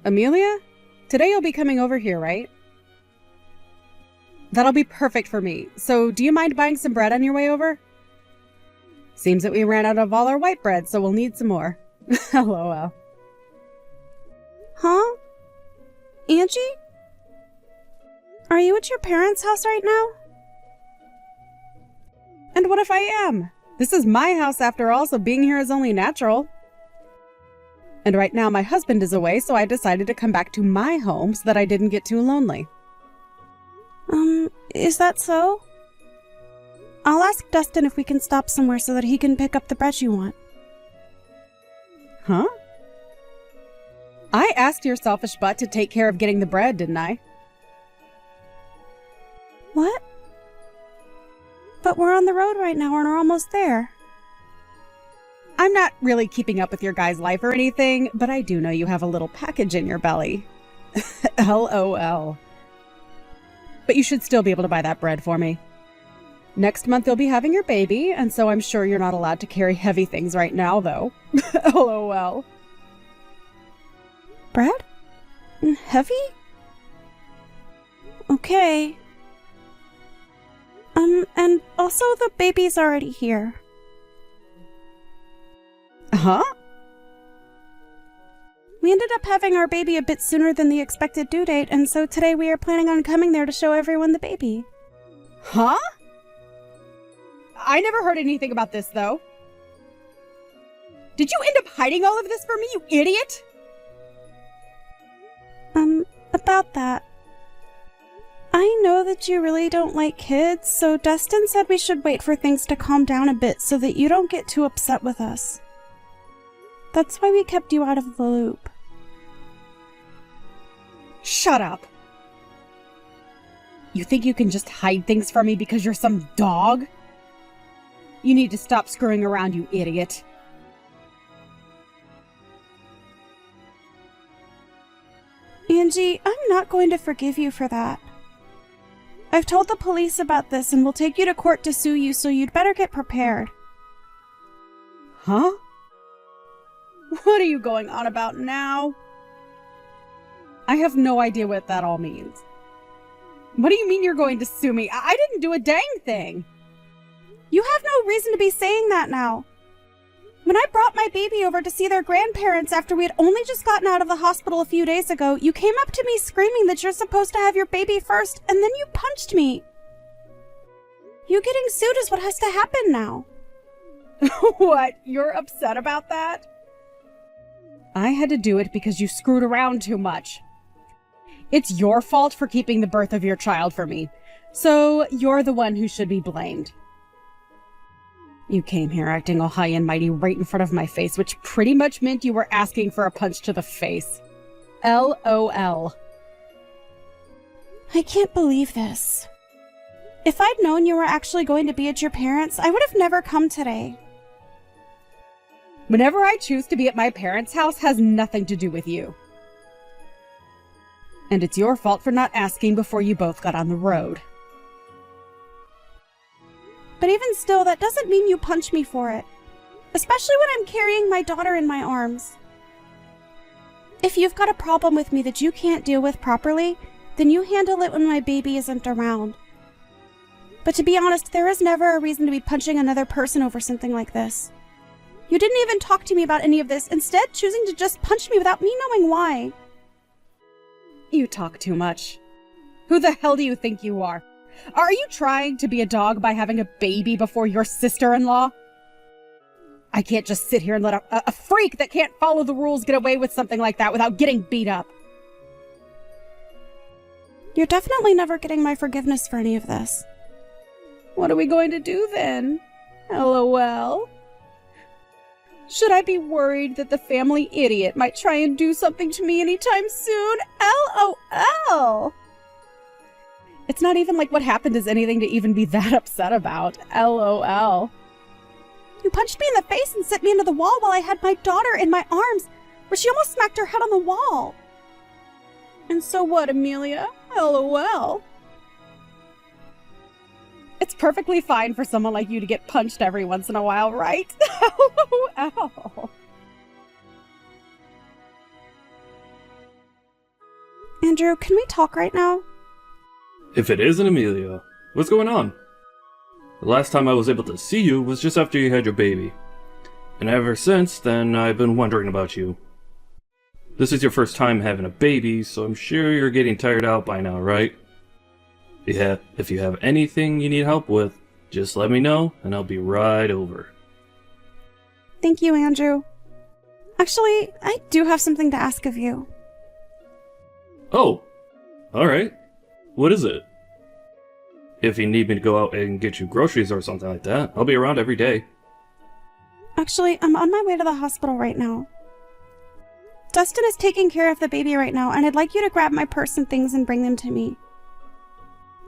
Amelia? Today you'll be coming over here, right? That'll be perfect for me. So, do you mind buying some bread on your way over? Seems that we ran out of all our white bread, so we'll need some more. LOL. Huh? Angie? Are you at your parents' house right now? And what if I am? This is my house after all, so being here is only natural. And right now my husband is away, so I decided to come back to my home so that I didn't get too lonely. Is that so? I'll ask Dustin if we can stop somewhere so that he can pick up the bread you want. Huh? I asked your selfish butt to take care of getting the bread, didn't I? What? But we're on the road right now and are almost there. I'm not really keeping up with your guy's life or anything, but I do know you have a little package in your belly. LOL. But you should still be able to buy that bread for me. Next month you'll be having your baby, and so I'm sure you're not allowed to carry heavy things right now, though. LOL. Bread? Heavy? Okay. And also the baby's already here. Huh? We ended up having our baby a bit sooner than the expected due date, and so today we are planning on coming there to show everyone the baby. Huh? I never heard anything about this, though. Did you end up hiding all of this from me, you idiot? About that. I know that you really don't like kids, so Dustin said we should wait for things to calm down a bit so that you don't get too upset with us. That's why we kept you out of the loop. Shut up. You think you can just hide things from me because you're some dog? You need to stop screwing around, you idiot. Angie, I'm not going to forgive you for that. I've told the police about this and will take you to court to sue you, so you'd better get prepared. Huh? What are you going on about now? I have no idea what that all means. What do you mean you're going to sue me? I didn't do a dang thing. You have no reason to be saying that now. When I brought my baby over to see their grandparents after we had only just gotten out of the hospital a few days ago, you came up to me screaming that you're supposed to have your baby first, and then you punched me. You getting sued is what has to happen now. What? You're upset about that? I had to do it because you screwed around too much. It's your fault for keeping the birth of your child from me, so you're the one who should be blamed. You came here acting all high and mighty right in front of my face, which pretty much meant you were asking for a punch to the face. LOL. I can't believe this. If I'd known you were actually going to be at your parents', I would have never come today. Whenever I choose to be at my parents' house has nothing to do with you. And it's your fault for not asking before you both got on the road. But even still, that doesn't mean you punch me for it. Especially when I'm carrying my daughter in my arms. If you've got a problem with me that you can't deal with properly, then you handle it when my baby isn't around. But to be honest, there is never a reason to be punching another person over something like this. You didn't even talk to me about any of this, instead choosing to just punch me without me knowing why. You talk too much. Who the hell do you think you are? Are you trying to be a dog by having a baby before your sister-in-law? I can't just sit here and let a freak that can't follow the rules get away with something like that without getting beat up. You're definitely never getting my forgiveness for any of this. What are we going to do then? LOL. Should I be worried that the family idiot might try and do something to me anytime soon? LOL. It's not even like what happened is anything to even be that upset about. LOL. You punched me in the face and sent me into the wall while I had my daughter in my arms, where she almost smacked her head on the wall. And so what, Amelia? LOL. It's perfectly fine for someone like you to get punched every once in a while, right? LOL. Andrew, can we talk right now? If it isn't Amelia, what's going on? The last time I was able to see you was just after you had your baby. And ever since then, I've been wondering about you. This is your first time having a baby, so I'm sure you're getting tired out by now, right? Yeah, if you have anything you need help with, just let me know, and I'll be right over. Thank you, Andrew. Actually, I do have something to ask of you. Oh, alright. What is it? If you need me to go out and get you groceries or something like that, I'll be around every day. Actually, I'm on my way to the hospital right now. Dustin is taking care of the baby right now, and I'd like you to grab my purse and things and bring them to me.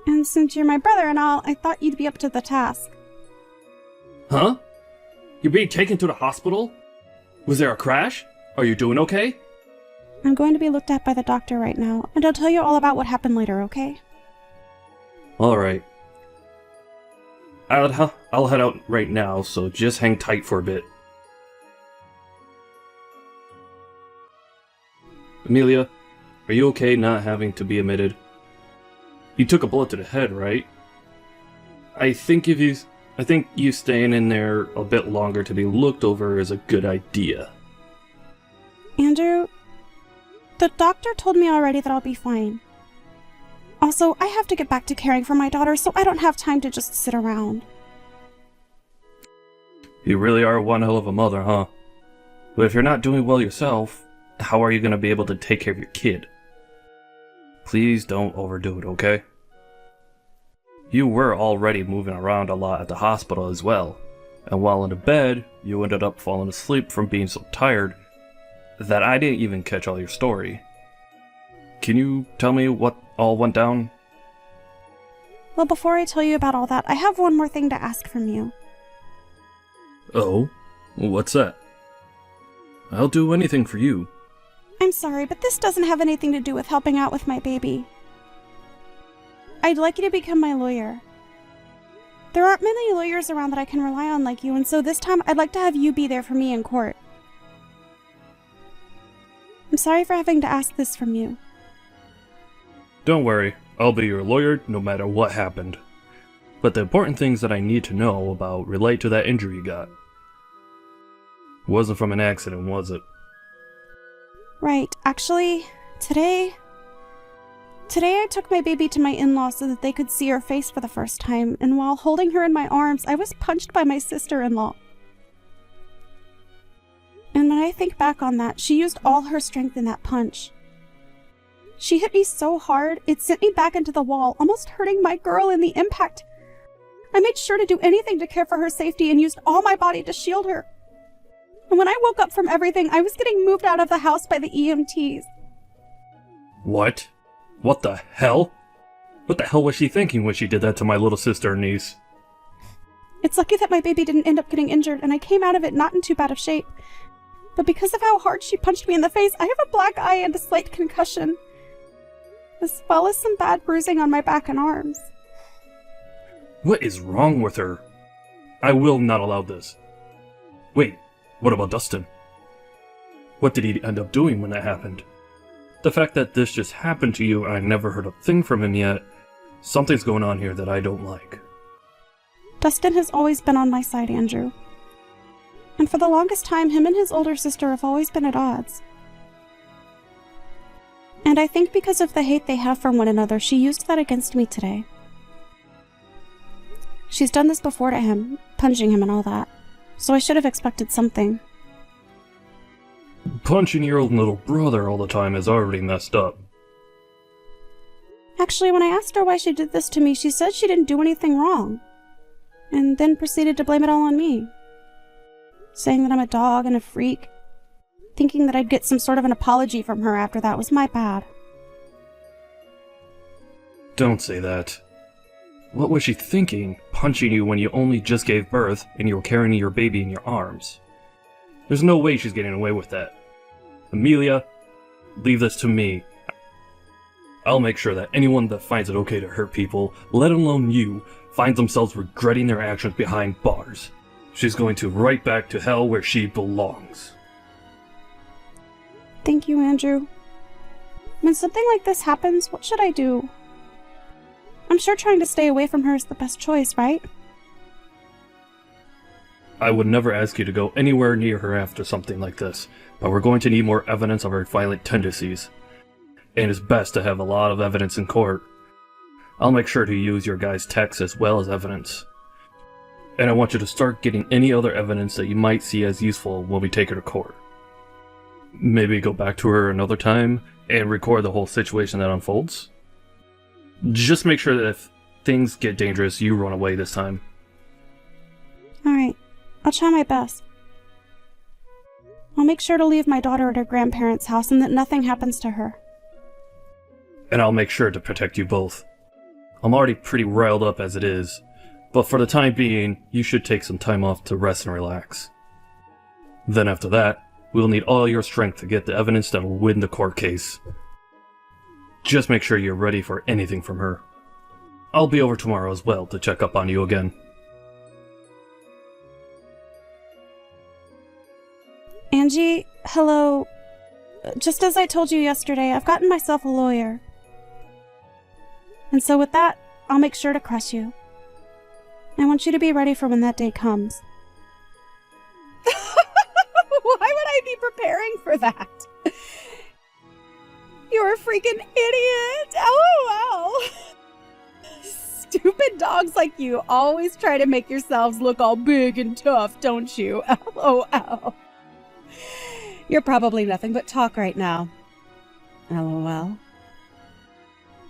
And since you're my brother and all, I thought you'd be up to the task. Huh? You're being taken to the hospital? Was there a crash? Are you doing okay? I'm going to be looked at by the doctor right now, and I'll tell you all about what happened later, okay? Alright. I'll head out right now, so just hang tight for a bit. Amelia, are you okay not having to be admitted? You took a bullet to the head, right? I think you staying in there a bit longer to be looked over is a good idea. Andrew, the doctor told me already that I'll be fine. Also, I have to get back to caring for my daughter, so I don't have time to just sit around. You really are one hell of a mother, huh? But if you're not doing well yourself, how are you going to be able to take care of your kid? Please don't overdo it, okay? You were already moving around a lot at the hospital as well, and while in the bed, you ended up falling asleep from being so tired that I didn't even catch all your story. Can you tell me what all went down? Well, before I tell you about all that, I have one more thing to ask from you. Oh? What's that? I'll do anything for you. I'm sorry, but this doesn't have anything to do with helping out with my baby. I'd like you to become my lawyer. There aren't many lawyers around that I can rely on like you, and so this time I'd like to have you be there for me in court. I'm sorry for having to ask this from you. Don't worry, I'll be your lawyer no matter what happened. But the important things that I need to know about relate to that injury you got. Wasn't from an accident, was it? Right, actually, today I took my baby to my in-laws so that they could see her face for the first time, and while holding her in my arms, I was punched by my sister-in-law. And when I think back on that, she used all her strength in that punch. She hit me so hard, it sent me back into the wall, almost hurting my girl in the impact. I made sure to do anything to care for her safety and used all my body to shield her. And when I woke up from everything, I was getting moved out of the house by the EMTs. What? What the hell? What the hell was she thinking when she did that to my little sister and niece? It's lucky that my baby didn't end up getting injured, and I came out of it not in too bad of shape. But because of how hard she punched me in the face, I have a black eye and a slight concussion, as well as some bad bruising on my back and arms. What is wrong with her? I will not allow this. Wait, what about Dustin? What did he end up doing when that happened? The fact that this just happened to you and I never heard a thing from him yet, something's going on here that I don't like. Dustin has always been on my side, Andrew. And for the longest time, him and his older sister have always been at odds. And I think because of the hate they have for one another, she used that against me today. She's done this before to him, punching him and all that. So I should have expected something. Punching your own little brother all the time is already messed up. Actually, when I asked her why she did this to me, she said she didn't do anything wrong. And then proceeded to blame it all on me. Saying that I'm a dog and a freak. Thinking that I'd get some sort of an apology from her after that was my bad. Don't say that. What was she thinking, punching you when you only just gave birth and you were carrying your baby in your arms? There's no way she's getting away with that. Amelia, leave this to me. I'll make sure that anyone that finds it okay to hurt people, let alone you, finds themselves regretting their actions behind bars. She's going to right back to hell where she belongs. Thank you, Andrew. When something like this happens, what should I do? I'm sure trying to stay away from her is the best choice, right? I would never ask you to go anywhere near her after something like this, but we're going to need more evidence of her violent tendencies. And it's best to have a lot of evidence in court. I'll make sure to use your guys' texts as well as evidence. And I want you to start getting any other evidence that you might see as useful when we take her to court. Maybe go back to her another time and record the whole situation that unfolds. Just make sure that if things get dangerous, you run away this time. Alright, I'll try my best. I'll make sure to leave my daughter at her grandparents' house and that nothing happens to her. And I'll make sure to protect you both. I'm already pretty riled up as it is, but for the time being, you should take some time off to rest and relax. Then after that, we'll need all your strength to get the evidence that will win the court case. Just make sure you're ready for anything from her. I'll be over tomorrow as well to check up on you again. Angie, hello. Just as I told you yesterday, I've gotten myself a lawyer. And so with that, I'll make sure to crush you. I want you to be ready for when that day comes. Why would I be preparing for that? You're a freaking idiot! LOL! Stupid dogs like you always try to make yourselves look all big and tough, don't you? LOL. You're probably nothing but talk right now. LOL.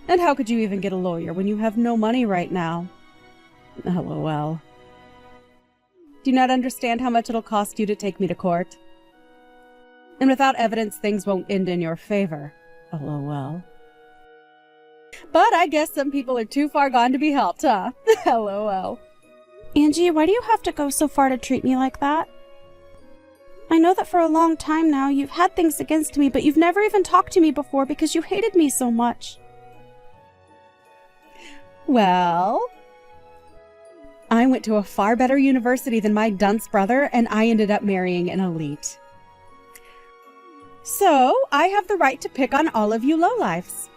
And how could you even get a lawyer when you have no money right now? LOL. Do you not understand how much it'll cost you to take me to court? And without evidence, things won't end in your favor. LOL. But I guess some people are too far gone to be helped, huh? LOL. Angie, why do you have to go so far to treat me like that? I know that for a long time now you've had things against me, but you've never even talked to me before because you hated me so much. Well, I went to a far better university than my dunce brother, and I ended up marrying an elite. So, I have the right to pick on all of you lowlifes.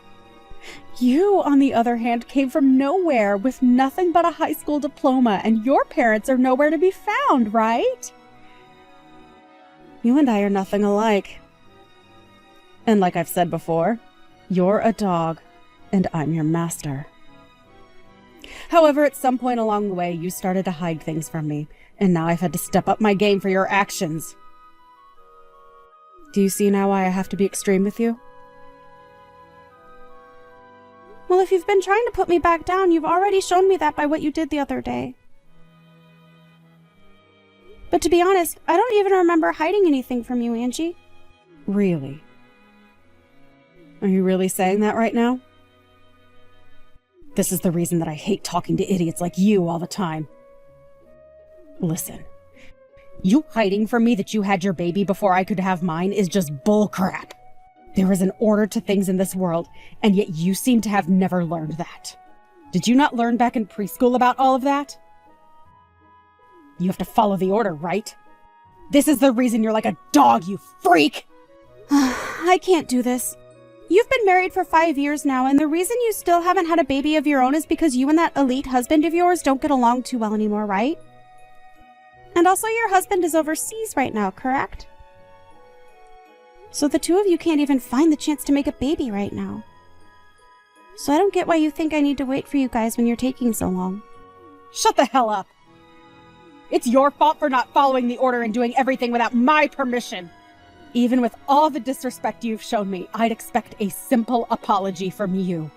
You, on the other hand, came from nowhere with nothing but a high school diploma, and your parents are nowhere to be found, right? You and I are nothing alike. And like I've said before, you're a dog, and I'm your master. However, at some point along the way, you started to hide things from me, and now I've had to step up my game for your actions. Do you see now why I have to be extreme with you? Well, if you've been trying to put me back down, you've already shown me that by what you did the other day. But to be honest, I don't even remember hiding anything from you, Angie. Really? Are you really saying that right now? This is the reason that I hate talking to idiots like you all the time. Listen, you hiding from me that you had your baby before I could have mine is just bullcrap. There is an order to things in this world, and yet you seem to have never learned that. Did you not learn back in preschool about all of that? You have to follow the order, right? This is the reason you're like a dog, you freak! I can't do this. You've been married for 5 years now, and the reason you still haven't had a baby of your own is because you and that elite husband of yours don't get along too well anymore, right? And also your husband is overseas right now, correct? So the two of you can't even find the chance to make a baby right now. So I don't get why you think I need to wait for you guys when you're taking so long. Shut the hell up! It's your fault for not following the order and doing everything without my permission! Even with all the disrespect you've shown me, I'd expect a simple apology from you.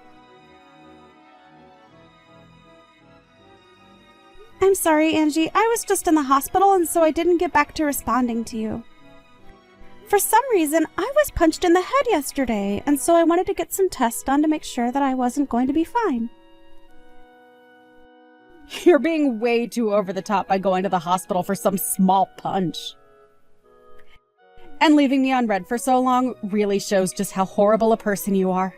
I'm sorry, Angie. I was just in the hospital, and so I didn't get back to responding to you. For some reason, I was punched in the head yesterday, and so I wanted to get some tests done to make sure that I wasn't going to be fine. You're being way too over the top by going to the hospital for some small punch. And leaving me on red for so long really shows just how horrible a person you are.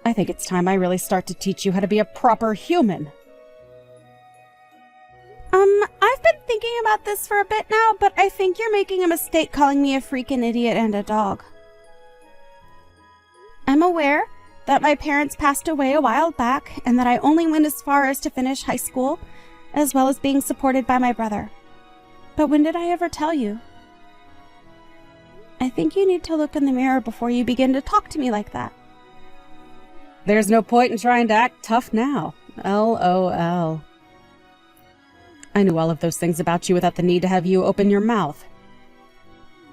I think it's time I really start to teach you how to be a proper human. I've been thinking about this for a bit now, but I think you're making a mistake calling me a freaking idiot and a dog. I'm aware that my parents passed away a while back and that I only went as far as to finish high school, as well as being supported by my brother. But when did I ever tell you? I think you need to look in the mirror before you begin to talk to me like that. There's no point in trying to act tough now. LOL. I knew all of those things about you without the need to have you open your mouth.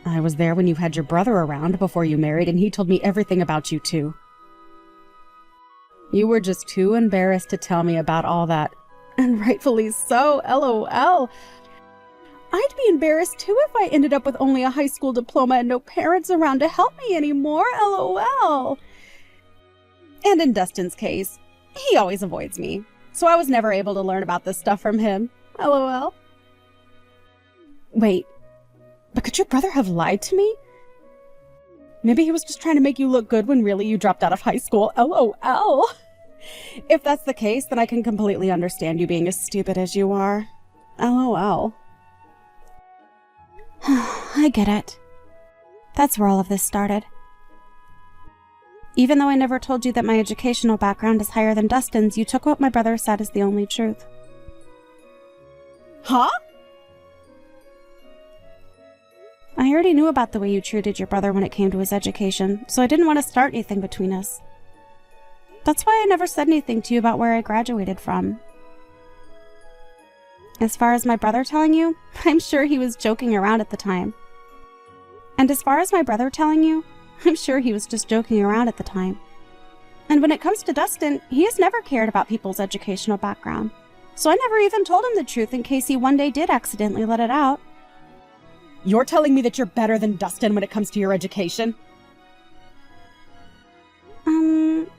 I was there when you had your brother around before you married, and he told me everything about you too. You were just too embarrassed to tell me about all that. And rightfully so, LOL. I'd be embarrassed too if I ended up with only a high school diploma and no parents around to help me anymore, LOL. And in Dustin's case, he always avoids me, so I was never able to learn about this stuff from him, LOL. Wait, but could your brother have lied to me? Maybe he was just trying to make you look good when really you dropped out of high school, LOL. If that's the case, then I can completely understand you being as stupid as you are, LOL. I get it. That's where all of this started. Even though I never told you that my educational background is higher than Dustin's, you took what my brother said as the only truth. Huh? I already knew about the way you treated your brother when it came to his education, so I didn't want to start anything between us. That's why I never said anything to you about where I graduated from. As far as my brother telling you, I'm sure he was joking around at the time. And as far as my brother telling you, I'm sure he was just joking around at the time. And when it comes to Dustin, he has never cared about people's educational background. So I never even told him the truth in case he one day did accidentally let it out. You're telling me that you're better than Dustin when it comes to your education?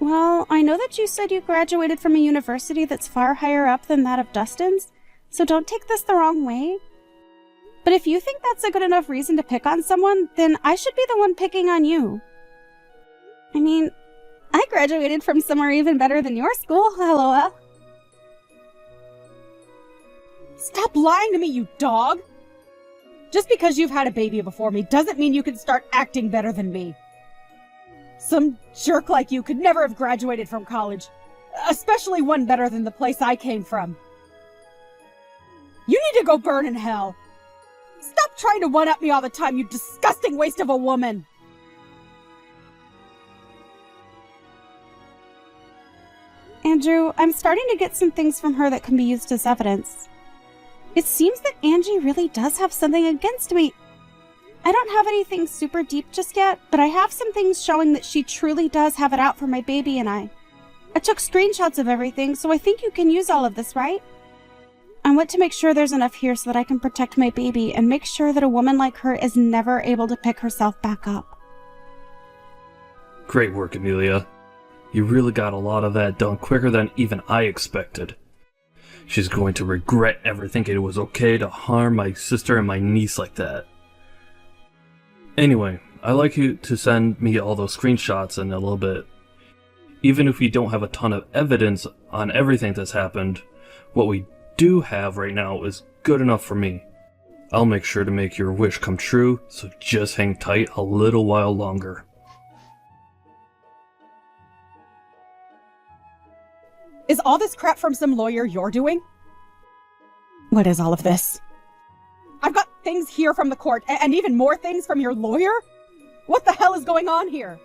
Well, I know that you said you graduated from a university that's far higher up than that of Dustin's, so don't take this the wrong way. But if you think that's a good enough reason to pick on someone, then I should be the one picking on you. I mean, I graduated from somewhere even better than your school, LOL. Stop lying to me, you dog! Just because you've had a baby before me doesn't mean you can start acting better than me. Some jerk like you could never have graduated from college, especially one better than the place I came from. You need to go burn in hell. Stop trying to one-up me all the time, you disgusting waste of a woman! Andrew, I'm starting to get some things from her that can be used as evidence. It seems that Angie really does have something against me. I don't have anything super deep just yet, but I have some things showing that she truly does have it out for my baby and I. I took screenshots of everything, so I think you can use all of this, right? I want to make sure there's enough here so that I can protect my baby and make sure that a woman like her is never able to pick herself back up. Great work, Amelia. You really got a lot of that done quicker than even I expected. She's going to regret ever thinking it was okay to harm my sister and my niece like that. Anyway, I'd like you to send me all those screenshots in a little bit. Even if we don't have a ton of evidence on everything that's happened, what we do have right now is good enough for me. I'll make sure to make your wish come true, so just hang tight a little while longer. Is all this crap from some lawyer you're doing? What is all of this? I've got things here from the court, and even more things from your lawyer? What the hell is going on here?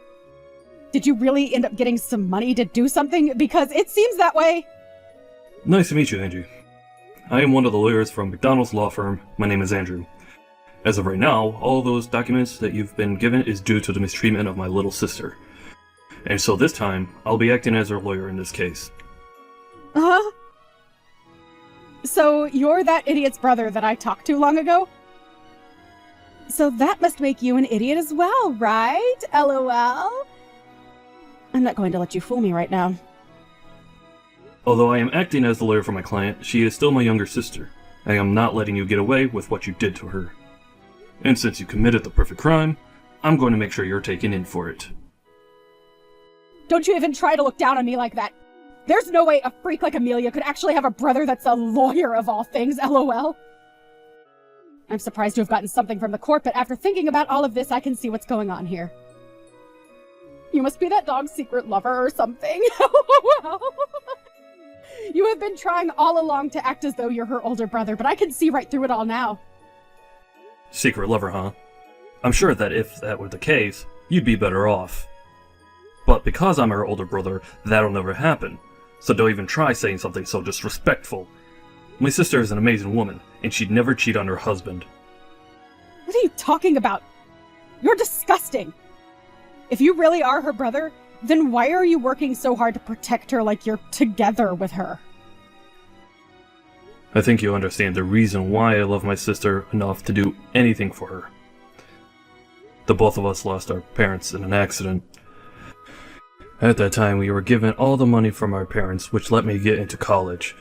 Did you really end up getting some money to do something? Because it seems that way. Nice to meet you, Angie. I am one of the lawyers from McDonald's law firm. My name is Andrew. As of right now, all those documents that you've been given is due to the mistreatment of my little sister. And so this time, I'll be acting as her lawyer in this case. Huh? So you're that idiot's brother that I talked to long ago? So that must make you an idiot as well, right? LOL? I'm not going to let you fool me right now. Although I am acting as the lawyer for my client, she is still my younger sister. I am not letting you get away with what you did to her. And since you committed the perfect crime, I'm going to make sure you're taken in for it. Don't you even try to look down on me like that. There's no way a freak like Amelia could actually have a brother that's a lawyer of all things, LOL. I'm surprised to have gotten something from the court, but after thinking about all of this, I can see what's going on here. You must be that dog's secret lover or something. You have been trying all along to act as though you're her older brother, but I can see right through it all now. Secret lover, huh? I'm sure that if that were the case, you'd be better off. But because I'm her older brother, that'll never happen. So don't even try saying something so disrespectful. My sister is an amazing woman, and she'd never cheat on her husband. What are you talking about? You're disgusting. If you really are her brother, then why are you working so hard to protect her like you're together with her? I think you understand the reason why I love my sister enough to do anything for her. The both of us lost our parents in an accident. At that time, we were given all the money from our parents, which let me get into college.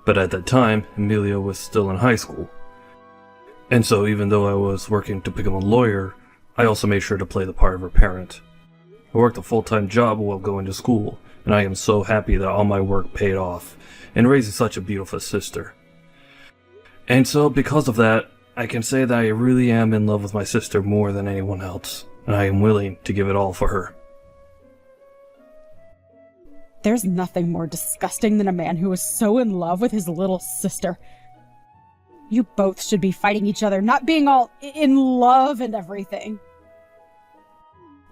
But at that time, Amelia was still in high school. And so even though I was working to become a lawyer, I also made sure to play the part of her parent. I worked a full-time job while going to school, and I am so happy that all my work paid off in raising such a beautiful sister. And so because of that, I can say that I really am in love with my sister more than anyone else, and I am willing to give it all for her. There's nothing more disgusting than a man who is so in love with his little sister. You both should be fighting each other, not being all in love and everything.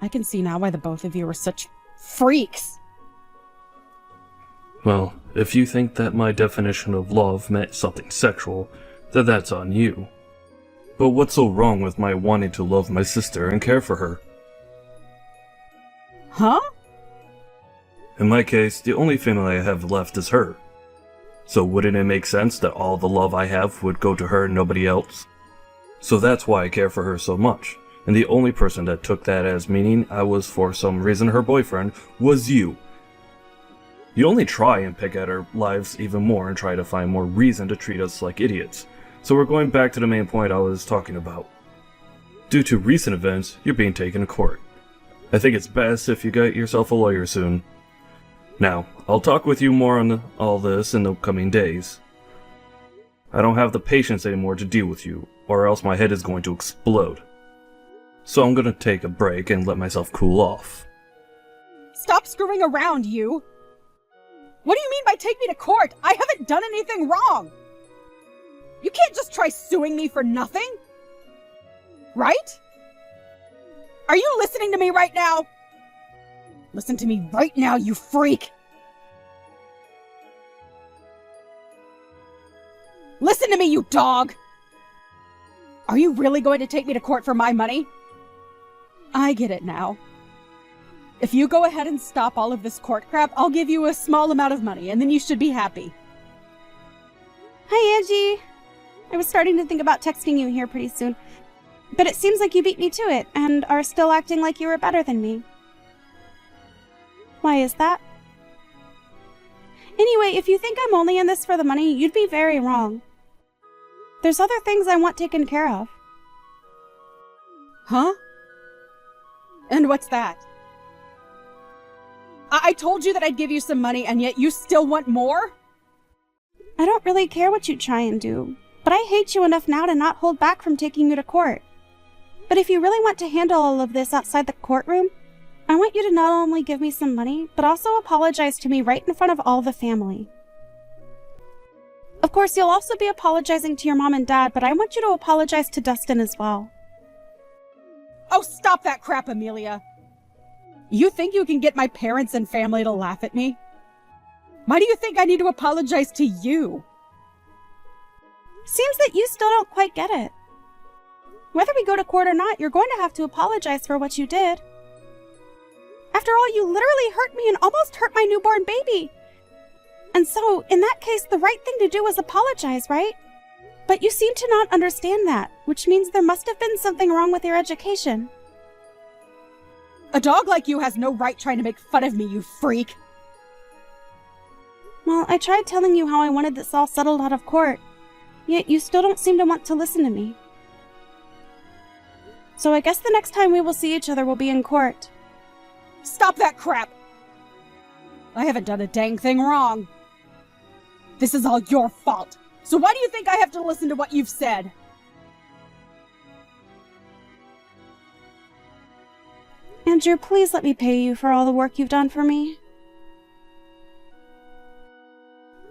I can see now why the both of you are such freaks. Well, if you think that my definition of love meant something sexual, then that's on you. But what's so wrong with my wanting to love my sister and care for her? Huh? In my case, the only family I have left is her. So wouldn't it make sense that all the love I have would go to her and nobody else? So that's why I care for her so much. And the only person that took that as meaning I was for some reason her boyfriend was you. You only try and pick at our lives even more and try to find more reason to treat us like idiots. So we're going back to the main point I was talking about. Due to recent events, you're being taken to court. I think it's best if you get yourself a lawyer soon. Now, I'll talk with you more on all this in the coming days. I don't have the patience anymore to deal with you, or else my head is going to explode. So I'm gonna take a break and let myself cool off. Stop screwing around, you! What do you mean by take me to court? I haven't done anything wrong! You can't just try suing me for nothing! Right? Are you listening to me right now? Listen to me right now, you freak! Listen to me, you dog! Are you really going to take me to court for my money? I get it now. If you go ahead and stop all of this court crap, I'll give you a small amount of money, and then you should be happy. Hi, Angie. I was starting to think about texting you here pretty soon, but it seems like you beat me to it and are still acting like you were better than me. Why is that? Anyway, if you think I'm only in this for the money, you'd be very wrong. There's other things I want taken care of. Huh? And what's that? I told you that I'd give you some money, and yet you still want more? I don't really care what you try and do, but I hate you enough now to not hold back from taking you to court. But if you really want to handle all of this outside the courtroom, I want you to not only give me some money, but also apologize to me right in front of all the family. Of course, you'll also be apologizing to your mom and dad, but I want you to apologize to Dustin as well. Oh, stop that crap, Amelia! You think you can get my parents and family to laugh at me? Why do you think I need to apologize to you? Seems that you still don't quite get it. Whether we go to court or not, you're going to have to apologize for what you did. After all, you literally hurt me and almost hurt my newborn baby. And so, in that case, the right thing to do is apologize, right? But you seem to not understand that, which means there must have been something wrong with your education. A dog like you has no right trying to make fun of me, you freak! Well, I tried telling you how I wanted this all settled out of court, yet you still don't seem to want to listen to me. So I guess the next time we will see each other will be in court. Stop that crap! I haven't done a dang thing wrong. This is all your fault. So why do you think I have to listen to what you've said? Andrew, please let me pay you for all the work you've done for me.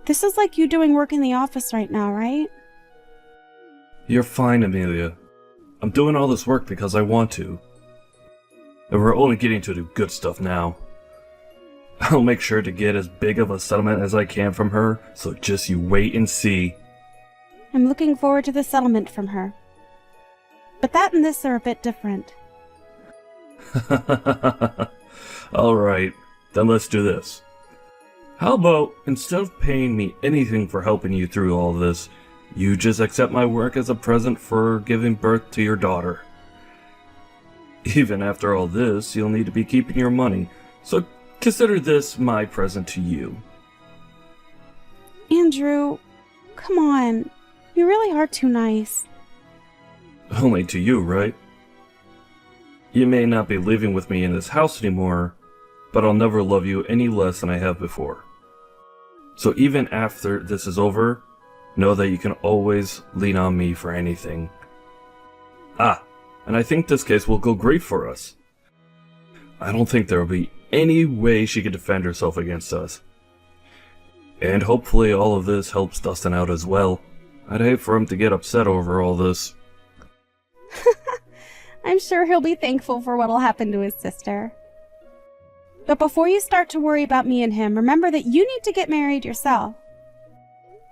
This is like you doing work in the office right now, right? You're fine, Amelia. I'm doing all this work because I want to. And we're only getting to do good stuff now. I'll make sure to get as big of a settlement as I can from her, so just you wait and see. I'm looking forward to the settlement from her. But that and this are a bit different. Alright, then let's do this. How about, instead of paying me anything for helping you through all this, you just accept my work as a present for giving birth to your daughter? Even after all this, you'll need to be keeping your money, so consider this my present to you. Andrew, come on. You really are too nice. Only to you, right? You may not be living with me in this house anymore, but I'll never love you any less than I have before. So even after this is over, know that you can always lean on me for anything. Ah, and I think this case will go great for us. I don't think there will be any way she could defend herself against us. And hopefully all of this helps Dustin out as well. I'd hate for him to get upset over all this. I'm sure he'll be thankful for what'll happen to his sister. But before you start to worry about me and him, remember that you need to get married yourself.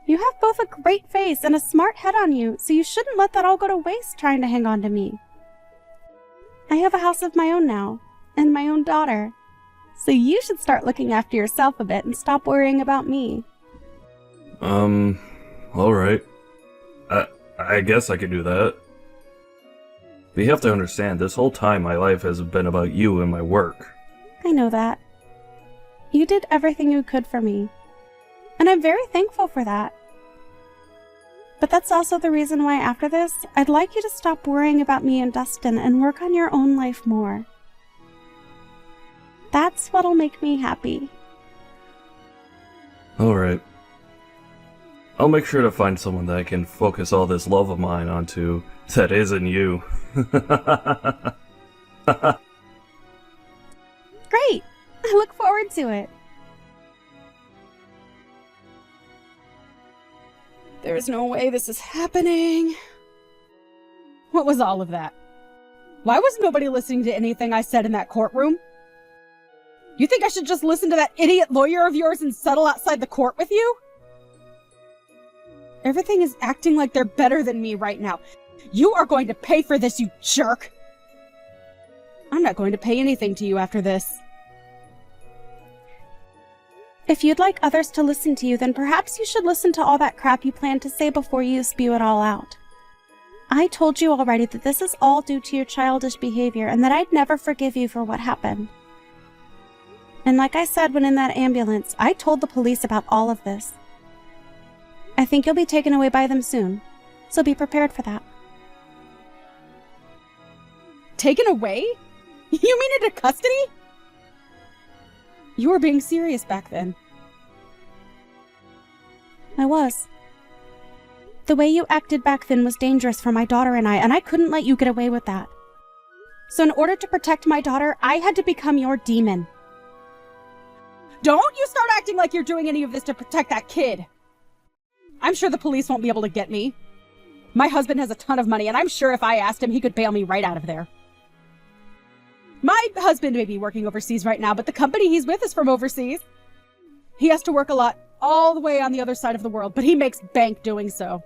You have both a great face and a smart head on you, so you shouldn't let that all go to waste trying to hang on to me. I have a house of my own now, and my own daughter. So you should start looking after yourself a bit and stop worrying about me. Alright. I guess I could do that. But you have to understand, this whole time my life has been about you and my work. I know that. You did everything you could for me. And I'm very thankful for that. But that's also the reason why after this, I'd like you to stop worrying about me and Dustin and work on your own life more. That's what'll make me happy. Alright. I'll make sure to find someone that I can focus all this love of mine onto that isn't you. Great! I look forward to it. There's no way this is happening. What was all of that? Why was nobody listening to anything I said in that courtroom? You think I should just listen to that idiot lawyer of yours and settle outside the court with you? Everything is acting like they're better than me right now. You are going to pay for this, you jerk! I'm not going to pay anything to you after this. If you'd like others to listen to you, then perhaps you should listen to all that crap you plan to say before you spew it all out. I told you already that this is all due to your childish behavior and that I'd never forgive you for what happened. And like I said when in that ambulance, I told the police about all of this. I think you'll be taken away by them soon, so be prepared for that. Taken away? You mean into custody? You were being serious back then. I was. The way you acted back then was dangerous for my daughter and I couldn't let you get away with that. So in order to protect my daughter, I had to become your demon. Don't you start acting like you're doing any of this to protect that kid! I'm sure the police won't be able to get me. My husband has a ton of money, and I'm sure if I asked him, he could bail me right out of there. My husband may be working overseas right now, but the company he's with is from overseas. He has to work a lot all the way on the other side of the world, but he makes bank doing so.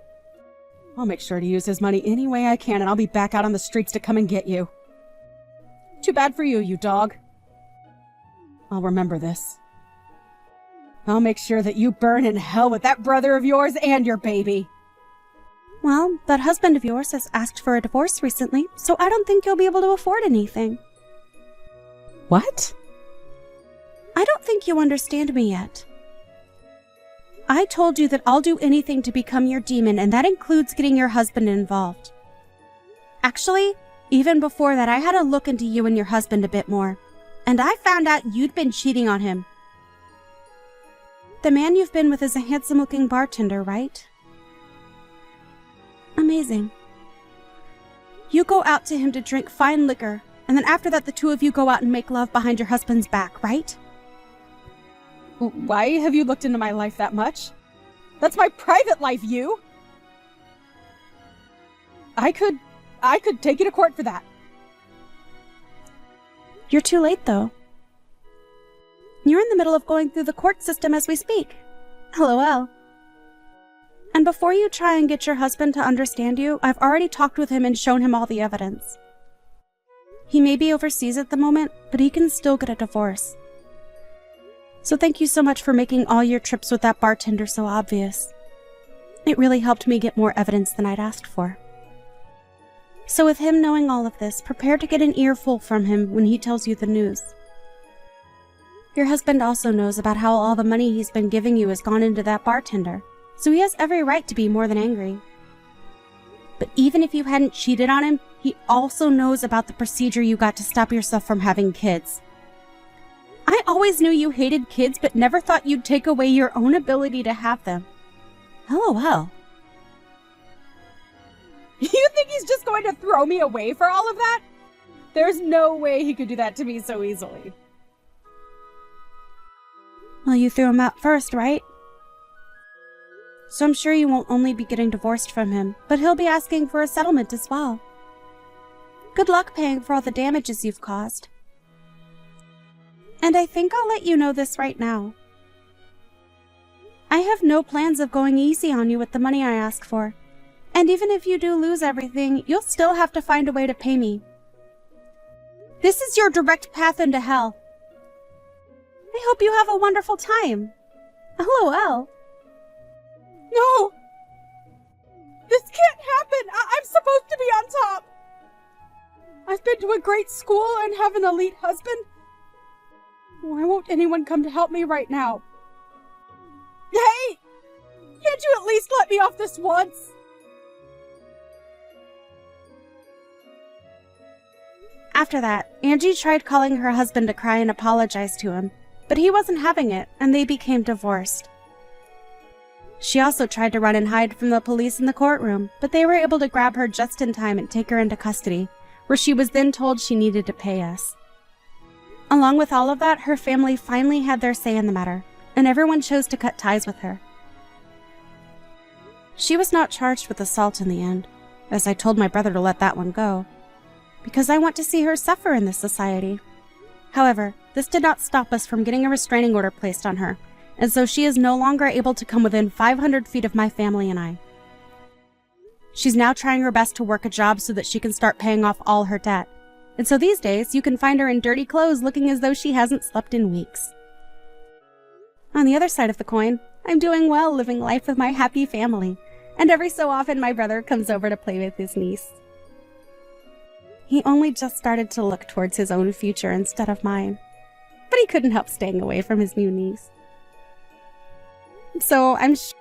I'll make sure to use his money any way I can, and I'll be back out on the streets to come and get you. Too bad for you, you dog. I'll remember this. I'll make sure that you burn in hell with that brother of yours and your baby. Well, that husband of yours has asked for a divorce recently, so I don't think you'll be able to afford anything. What? I don't think you understand me yet. I told you that I'll do anything to become your demon, and that includes getting your husband involved. Actually, even before that, I had a look into you and your husband a bit more, and I found out you'd been cheating on him. The man you've been with is a handsome-looking bartender, right? Amazing. You go out to him to drink fine liquor, And then after that, the two of you go out and make love behind your husband's back, right? Why have you looked into my life that much? That's my private life, you! I could take you to court for that. You're too late, though. You're in the middle of going through the court system as we speak. LOL. And before you try and get your husband to understand you, I've already talked with him and shown him all the evidence. He may be overseas at the moment, but he can still get a divorce. So thank you so much for making all your trips with that bartender so obvious. It really helped me get more evidence than I'd asked for. So with him knowing all of this, prepare to get an earful from him when he tells you the news. Your husband also knows about how all the money he's been giving you has gone into that bartender, so he has every right to be more than angry. But even if you hadn't cheated on him, he also knows about the procedure you got to stop yourself from having kids. I always knew you hated kids, but never thought you'd take away your own ability to have them. LOL. You think he's just going to throw me away for all of that? There's no way he could do that to me so easily. Well, you threw him out first, right? So I'm sure you won't only be getting divorced from him, but he'll be asking for a settlement as well. Good luck paying for all the damages you've caused. And I think I'll let you know this right now. I have no plans of going easy on you with the money I ask for. And even if you do lose everything, you'll still have to find a way to pay me. This is your direct path into hell. I hope you have a wonderful time. LOL. No! This can't happen! I'm supposed to be on top! I've been to a great school and have an elite husband. Why won't anyone come to help me right now? Hey! Can't you at least let me off this once? After that, Angie tried calling her husband to cry and apologize to him, but he wasn't having it, and they became divorced. She also tried to run and hide from the police in the courtroom, but they were able to grab her just in time and take her into custody, where she was then told she needed to pay us. Along with all of that, her family finally had their say in the matter, and everyone chose to cut ties with her. She was not charged with assault in the end, as I told my brother to let that one go, because I want to see her suffer in this society. However, this did not stop us from getting a restraining order placed on her, and so she is no longer able to come within 500 feet of my family and I. She's now trying her best to work a job so that she can start paying off all her debt, and so these days you can find her in dirty clothes looking as though she hasn't slept in weeks. On the other side of the coin, I'm doing well living life with my happy family, and every so often my brother comes over to play with his niece. He only just started to look towards his own future instead of mine, but he couldn't help staying away from his new niece. So I'm sure